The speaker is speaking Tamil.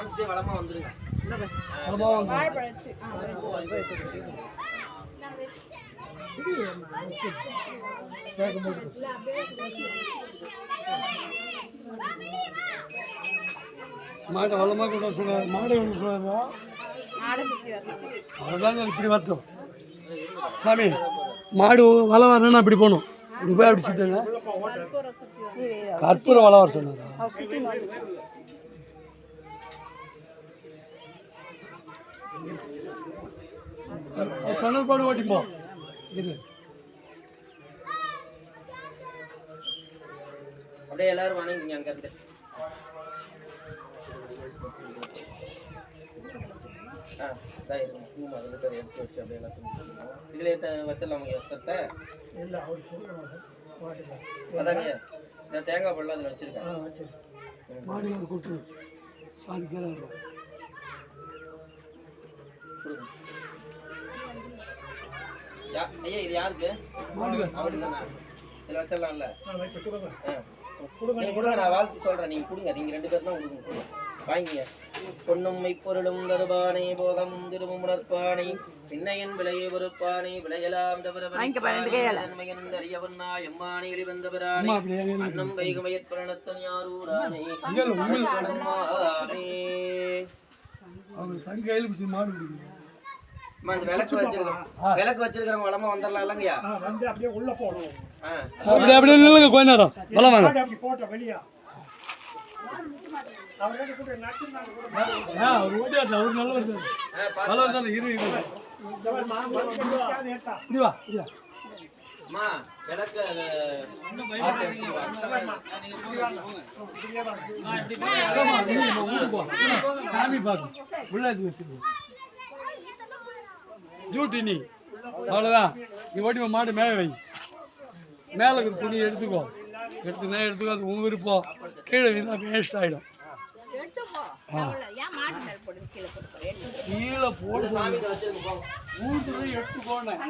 காமிச்சிட்டே வளமா வந்துருங்க. மாட்டை வளமாக கொண்டு வர சொல்லுவார். மாடை கொண்டு சொல்லுவாரா? அதுதாங்க இப்படி வரட்டும் சாமி. மாடு வள வரணும்னா அப்படி போகணும். இப்படி போய் அப்படி சுட்டுங்க. கற்பூரம் வள வர சொன்னாரா? சணல் பாடு ஓட்டிப்போ. இது அப்படியே எல்லாரும் வணங்கிங்க அங்க இருந்து. எடுத்து வச்சு அப்படியே இதுல வச்சிடலாம் வஸ்திரத்தை. அதாங்க இந்த தேங்காய் பழம் அதில் வச்சிருக்கேன். மாடு கூட்டு சாமி கேள ஐயா இது யாருக்கு? அவருக்கு தானே. இதில் வச்சிடலாம்ல. கொடுங்க, நான் வாழ்த்து சொல்கிறேன். நீங்கள் கொடுங்க. நீங்கள் 2 பேர் தான் கொடுங்க. வாங்கிங்க. பொன்னும்மை பொருளும் தருபானை போகம் திருவும் உணர்ப்பானை பின்னையன் விளையை பொறுப்பானை விளையலாம் தவிரமையன் அறியவன்னா எம்மானை வெளிவந்தவரானே அன்னம் வைகமயத் பிரணத்தன் யாரூரானே அந்த விளக்கு வச்சிருக்கிறவங்க வளமா வந்துடலாம் இல்லைங்கய்யா? அப்படியே உள்ள போகணும். அப்படியே நில்லுங்க கொஞ்ச நேரம். வளம் வாங்க. ஒரு நல்ல வருது. வளம் தானே இரு. சாமி பார்க்க உள்ள வச்சிருக்கோம். ஜூட்டி நீ அவ்வளோதான். நீ ஓட்டி மாடு மேலே வை. மேலே ஒரு துணி எடுத்துக்கோ. எடுத்துக்கோ. அது உங்கள் விருப்பம். கீழே வீணா வேஸ்ட் ஆகிடும். கீழே போட்டு வீட்டுல எடுத்து போனேன்.